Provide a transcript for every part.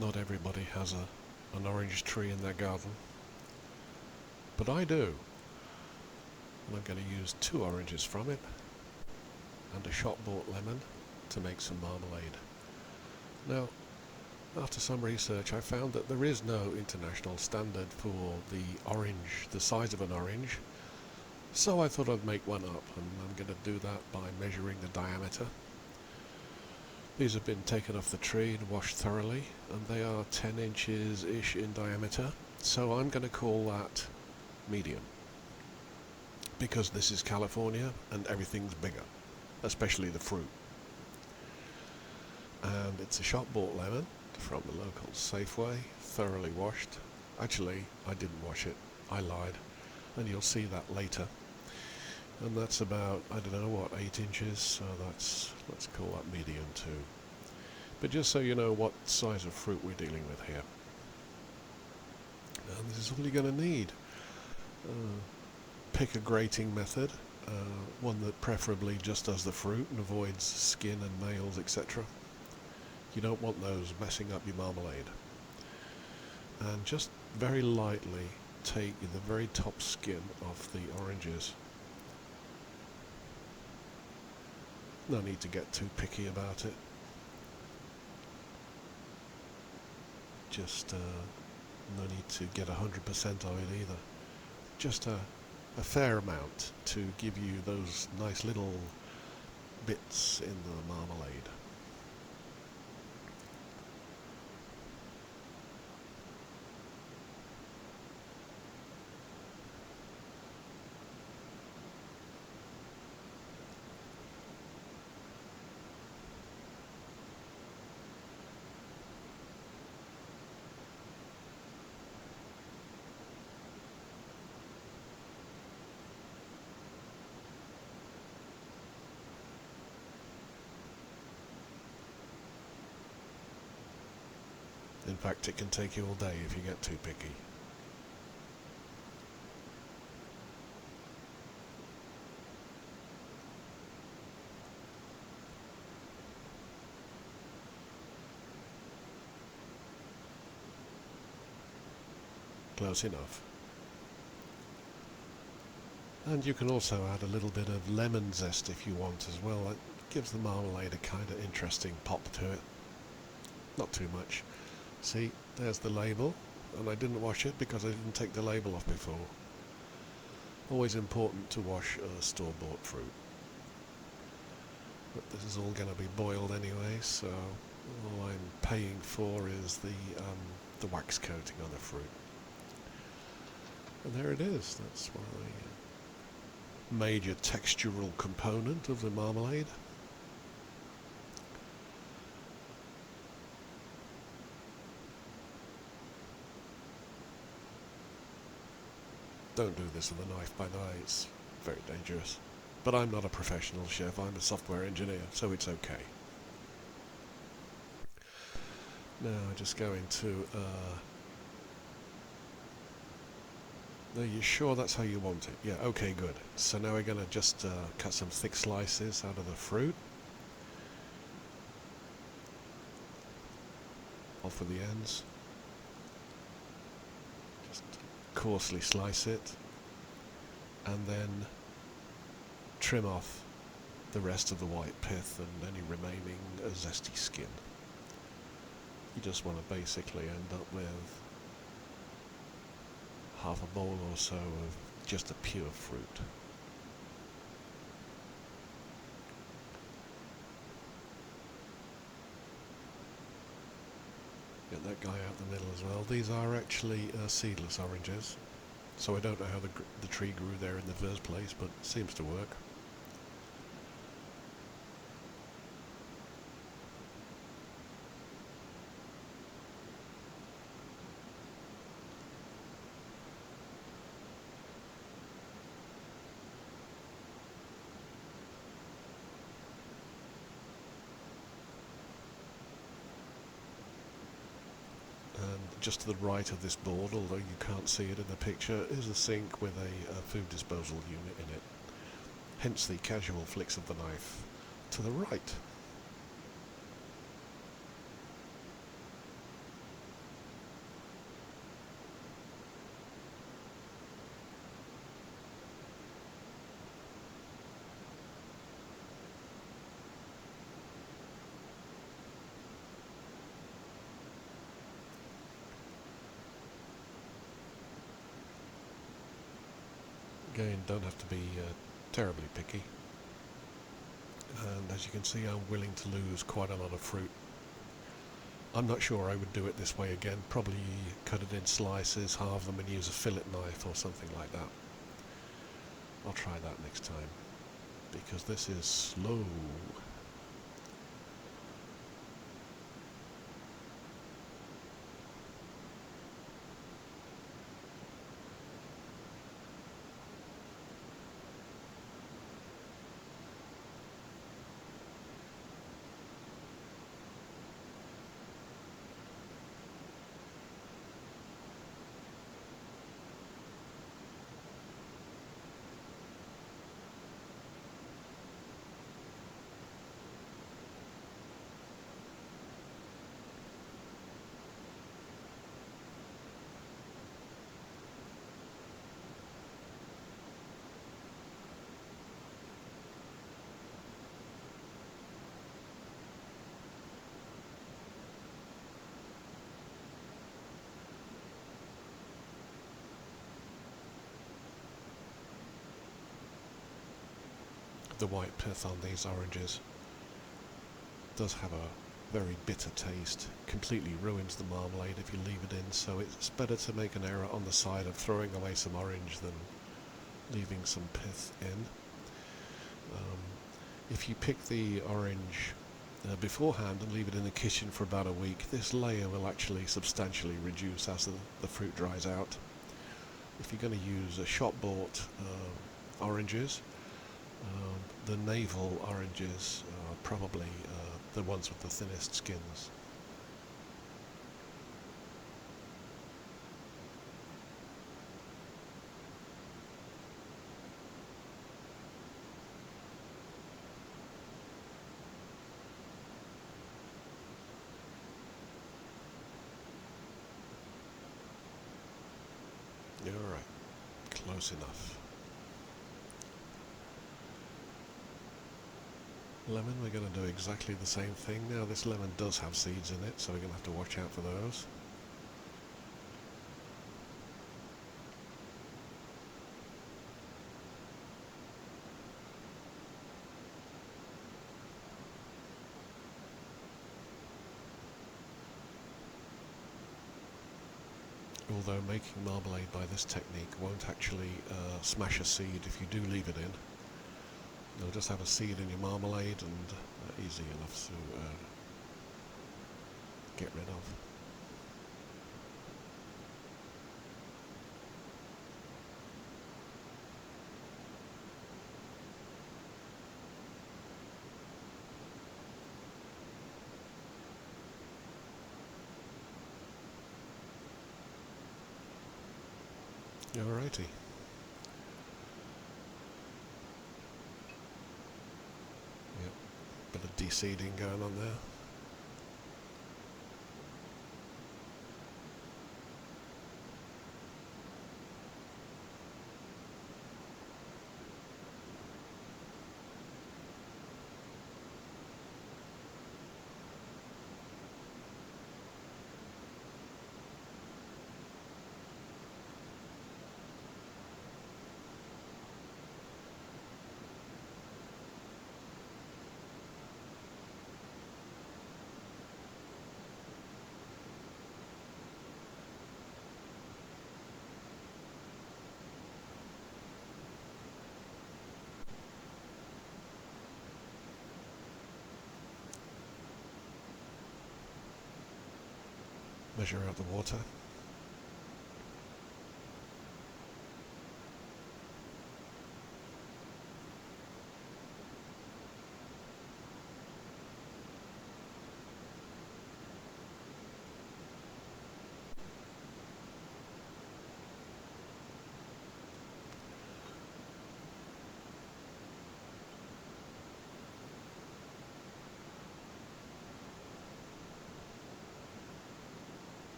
Not everybody has an orange tree in their garden, but I do. And I'm going to use 2 oranges from it and a shop-bought lemon to make some marmalade. Now, after some research, I found that there is no international standard for the size of an orange, so I thought I'd make one up, and I'm going to do that by measuring the diameter. These have been taken off the tree and washed thoroughly, and they are 10 inches-ish in diameter, so I'm going to call that medium, because this is California and everything's bigger, especially the fruit. And it's a shop-bought lemon from the local Safeway, thoroughly washed. Actually, I didn't wash it, I lied, and you'll see that later. And that's about, I don't know what, 8 inches, so let's call that medium too. But just so you know what size of fruit we're dealing with here. And this is all you're going to need. Pick a grating method, one that preferably just does the fruit and avoids skin and nails, etc. You don't want those messing up your marmalade. And just very lightly take the very top skin off the oranges. No need to get too picky about it. Just no need to get 100% of it either. Just a fair amount to give you those nice little bits in the marmalade. In fact, it can take you all day if you get too picky. Close enough. And you can also add a little bit of lemon zest if you want as well. It gives the marmalade a kind of interesting pop to it. Not too much. See, there's the label, and I didn't wash it because I didn't take the label off before. Always important to wash store-bought fruit. But this is all going to be boiled anyway, so all I'm paying for is the wax coating on the fruit. And there it is. That's my major textural component of the marmalade. Don't do this with a knife, by the way, it's very dangerous. But I'm not a professional chef, I'm a software engineer, so it's okay. Now I'm just going to... Are you sure that's how you want it? Yeah, okay, good. So now we're going to just cut some thick slices out of the fruit. Off of the ends. Just coarsely slice it. And then trim off the rest of the white pith and any remaining zesty skin. You just want to basically end up with half a bowl or so of just a pure fruit. Get that guy out the middle as well. These are actually seedless oranges, so I don't know how the tree grew there in the first place, but it seems to work. Just to the right of this board, although you can't see it in the picture, is a sink with a food disposal unit in it. Hence the casual flicks of the knife to the right. Again, don't have to be terribly picky. And as you can see, I'm willing to lose quite a lot of fruit. I'm not sure I would do it this way again. Probably cut it in slices, halve them, and use a fillet knife or something like that. I'll try that next time, because this is slow. The white pith on these oranges does have a very bitter taste, completely ruins the marmalade if you leave it in, so it's better to make an error on the side of throwing away some orange than leaving some pith in. If you pick the orange beforehand and leave it in the kitchen for about a week, this layer will actually substantially reduce as the fruit dries out. If you're going to use a shop-bought oranges, the navel oranges are probably the ones with the thinnest skins. You're right, close enough. Lemon, we're going to do exactly the same thing. Now this lemon does have seeds in it, so we're going to have to watch out for those. Although making marmalade by this technique won't actually smash a seed if you do leave it in. You'll just have a seed in your marmalade, and easy enough to get rid of. Alrighty. Yep, bit of de-seeding going on there. Measure out the water.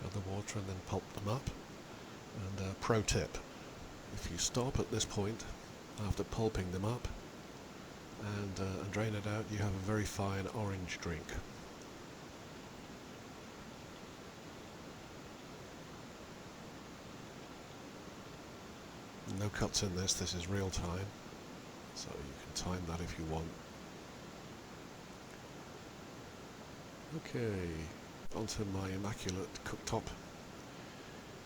Add the water and then pulp them up. And pro tip, if you stop at this point after pulping them up and drain it out, you have a very fine orange drink. No cuts in this, this is real time, so you can time that if you want. Okay, onto my immaculate cooktop.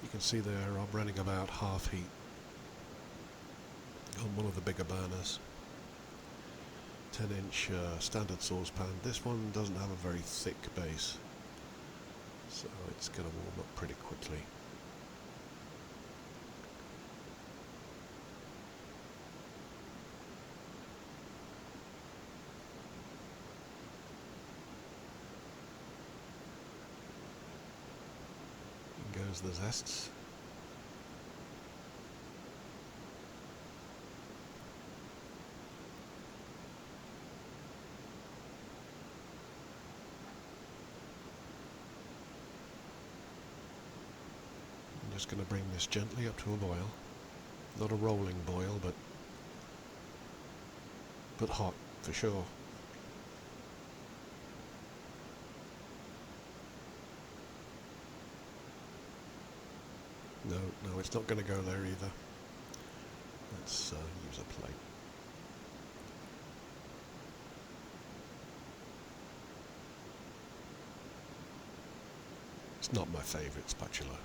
You can see there I'm running about half heat on one of the bigger burners. 10-inch standard saucepan. This one doesn't have a very thick base, so it's going to warm up pretty quickly. In goes the zests. Just going to bring this gently up to a boil. Not a rolling boil, but hot for sure. No, it's not going to go there either. Let's use a plate. It's not my favourite spatula.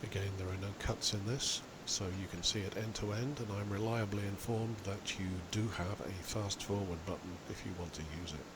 Again, there are no cuts in this, so you can see it end to end, and I'm reliably informed that you do have a fast forward button if you want to use it.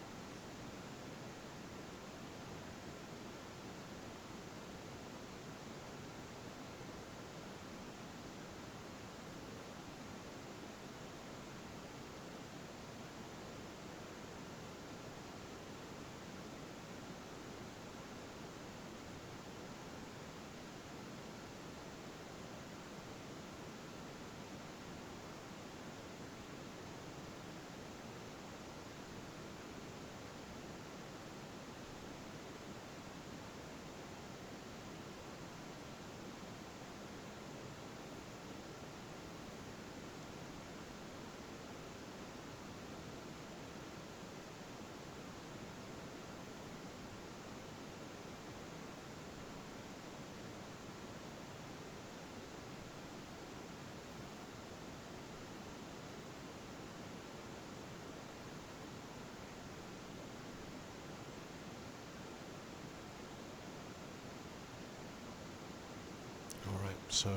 Alright, so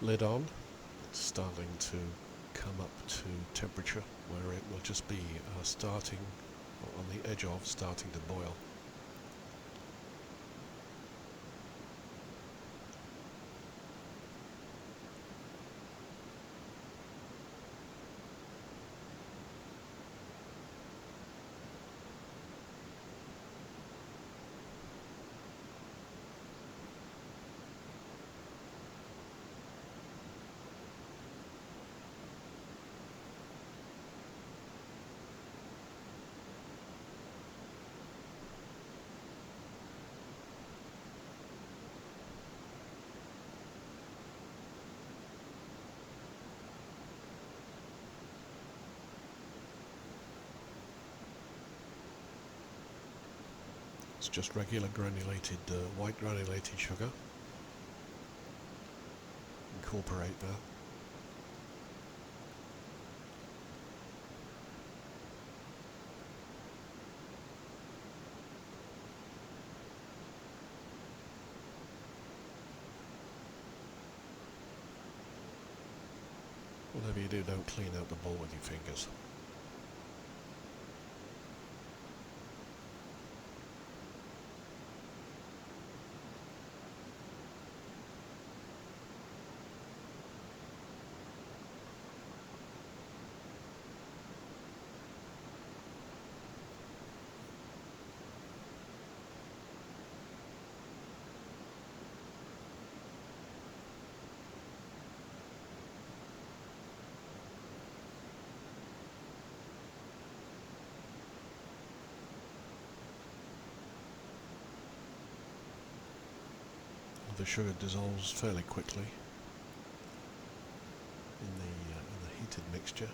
lid on, it's starting to come up to temperature where it will just be starting, or on the edge of starting to boil. It's just regular granulated, white granulated sugar. Incorporate that. Whatever you do, don't clean out the bowl with your fingers. the sugar dissolves fairly quickly in the heated mixture.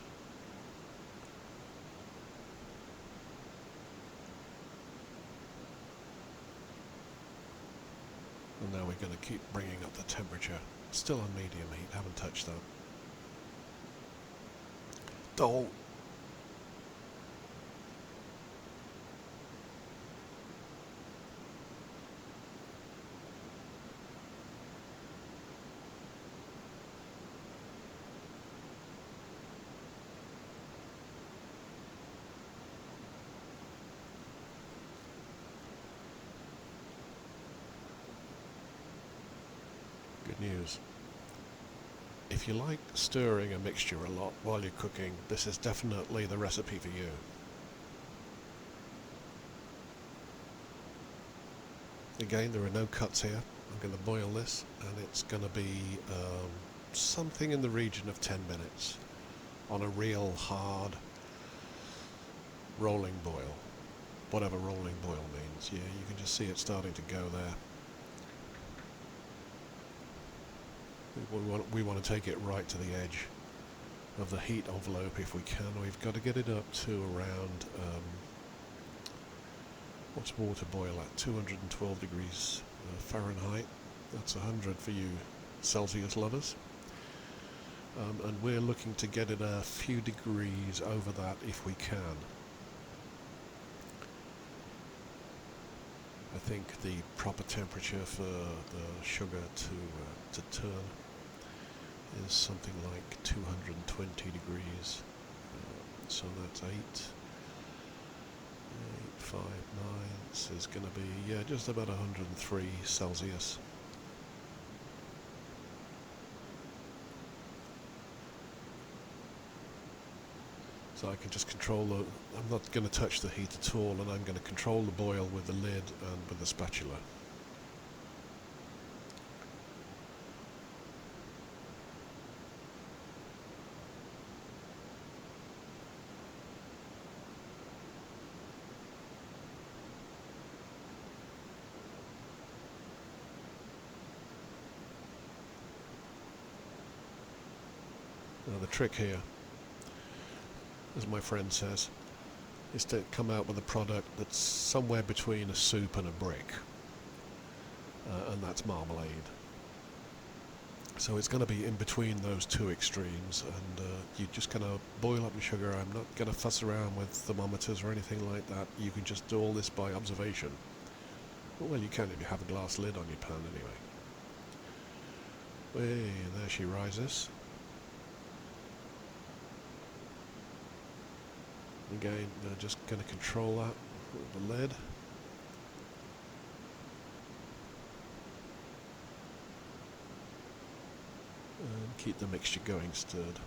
And now we're going to keep bringing up the temperature. Still on medium heat, haven't touched that. Oh! Good news. If you like stirring a mixture a lot while you're cooking, this is definitely the recipe for you. Again, there are no cuts here. I'm going to boil this, and it's going to be something in the region of 10 minutes on a real hard rolling boil. Whatever rolling boil means. Yeah, you can just see it starting to go there. We want to take it right to the edge of the heat envelope if we can. We've got to get it up to around, what's water boil at? 212 degrees Fahrenheit. That's 100 for you Celsius lovers. And we're looking to get it a few degrees over that if we can. I think the proper temperature for the sugar to turn is something like 220 degrees. So that's 859. This is going to be just about 103 Celsius. So I can just control I'm not going to touch the heat at all, and I'm going to control the boil with the lid and with the spatula. Now the trick here, as my friend says, is to come out with a product that's somewhere between a soup and a brick, and that's marmalade. So it's going to be in between those two extremes, and you're just going to boil up your sugar. I'm not going to fuss around with thermometers or anything like that. You can just do all this by observation. Well, you can if you have a glass lid on your pan anyway. Hey, there she rises. Again, they're just going to control that with the lid. And keep the mixture going stirred.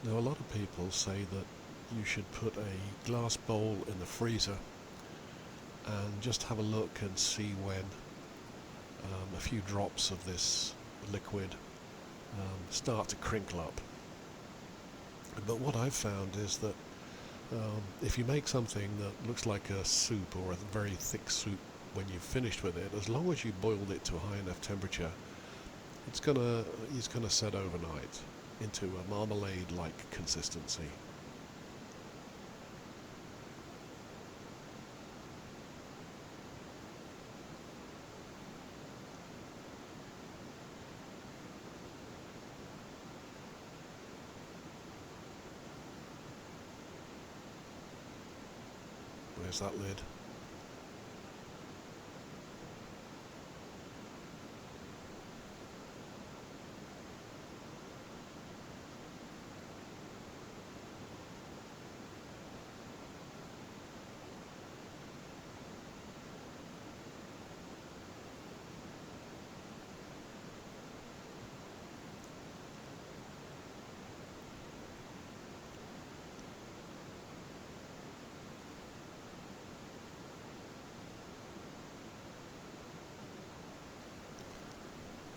Now a lot of people say that you should put a glass bowl in the freezer and just have a look and see when a few drops of this liquid start to crinkle up. But what I've found is that if you make something that looks like a soup or a very thick soup when you've finished with it, as long as you boiled it to a high enough temperature, it's gonna set overnight into a marmalade-like consistency. Where's that lid?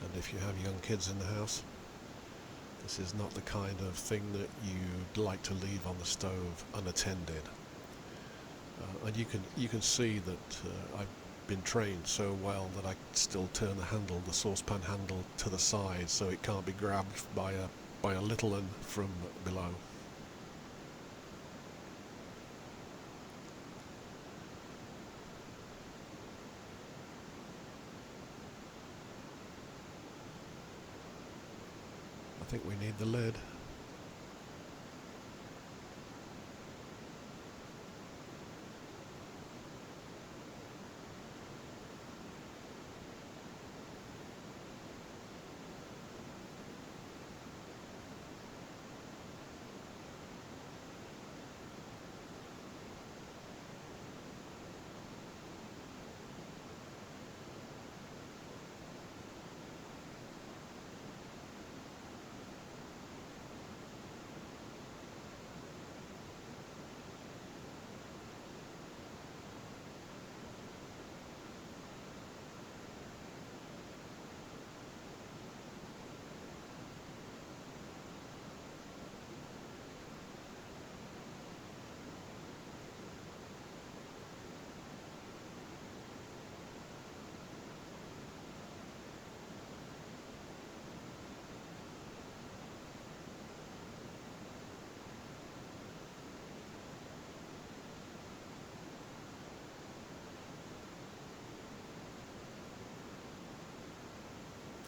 And if you have young kids in the house, This is not the kind of thing that you'd like to leave on the stove unattended. And you can see that I've been trained so well that I still turn the saucepan handle, to the side so it can't be grabbed by a little one from below. I think we need the lid.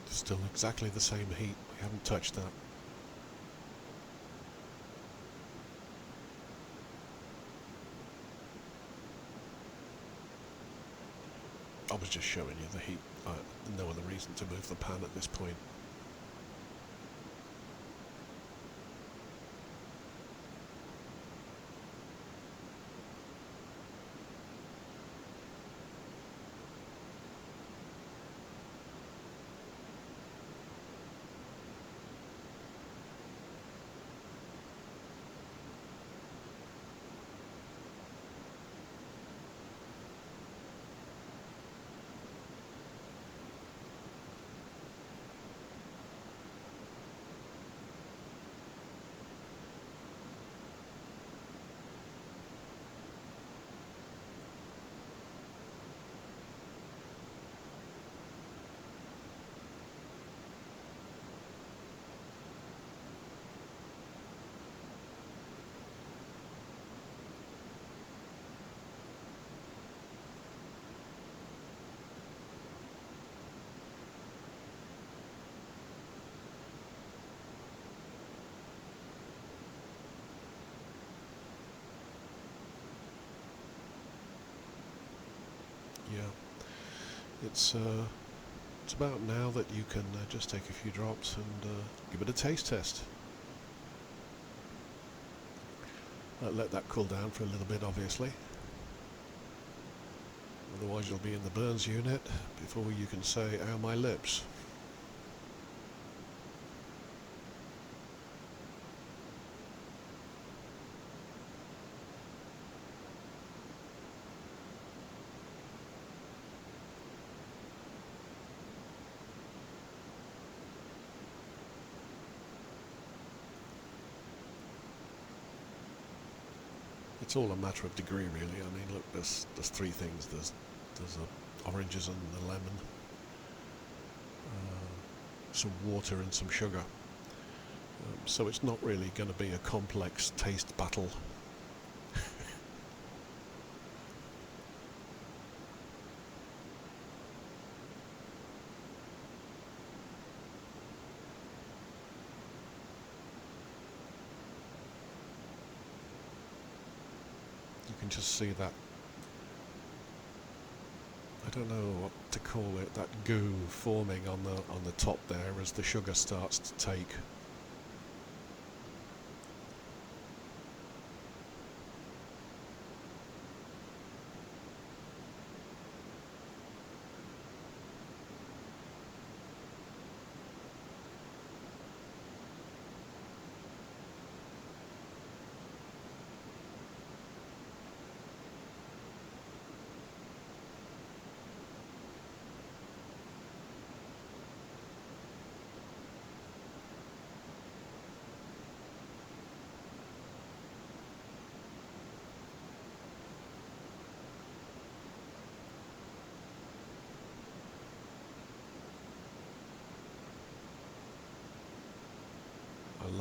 Still exactly the same heat. We haven't touched that. I was just showing you the heat. No other reason to move the pan at this point. Yeah, it's about now that you can just take a few drops and give it a taste test. Let that cool down for a little bit, obviously. Otherwise you'll be in the burns unit before you can say, "Ow, my lips." It's all a matter of degree, really. I mean, look, there's three things. There's the oranges and the lemon, some water and some sugar. So it's not really going to be a complex taste battle. You can just see that, I don't know what to call it, that goo forming on the top there as the sugar starts to take.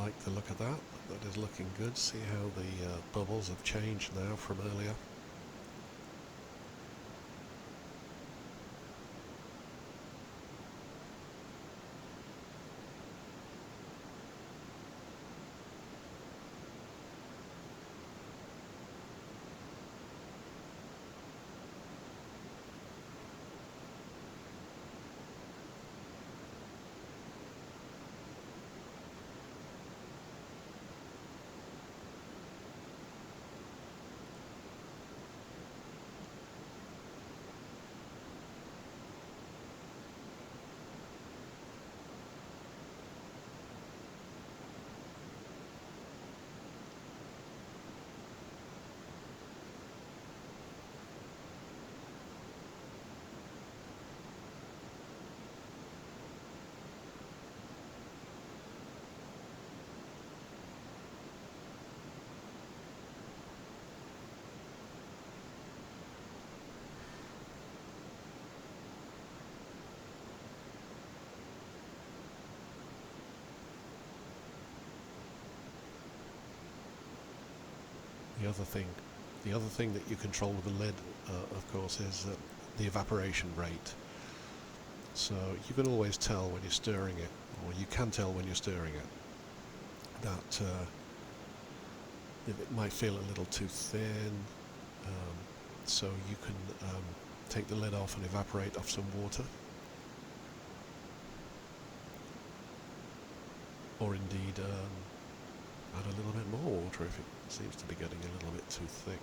like the look of that. That is looking good. See how the bubbles have changed now from earlier. The other thing, the other thing that you control with the lid, of course, is the evaporation rate. So you can always tell when you're stirring it, or you can tell when you're stirring it, that it might feel a little too thin. So you can take the lid off and evaporate off some water, or indeed add a little bit more water if it seems to be getting a little bit too thick.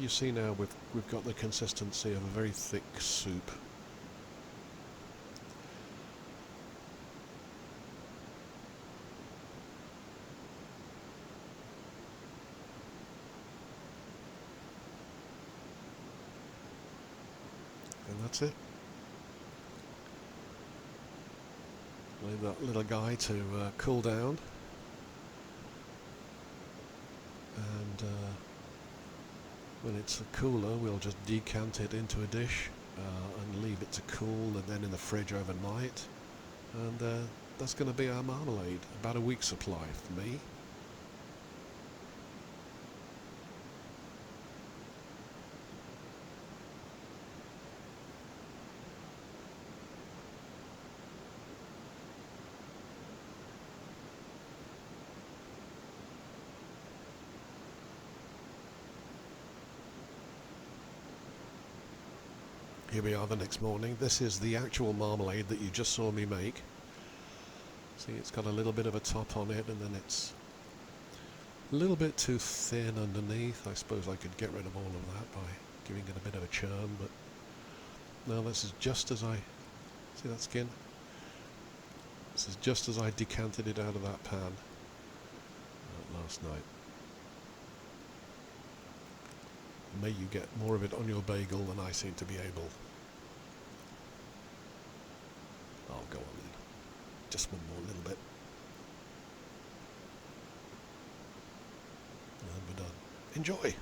You see now we've got the consistency of a very thick soup. And that's it. Leave that little guy to cool down, and when it's cooler we'll just decant it into a dish and leave it to cool, and then in the fridge overnight, and that's going to be our marmalade. About a week's supply for me. Here we are the next morning. This is the actual marmalade that you just saw me make. See, it's got a little bit of a top on it, and then it's a little bit too thin underneath. I suppose I could get rid of all of that by giving it a bit of a churn, but now this is just as I... See that skin? This is just as I decanted it out of that pan last night. May you get more of it on your bagel than I seem to be able. I'll go on then. Just one more little bit. And we're done. Enjoy!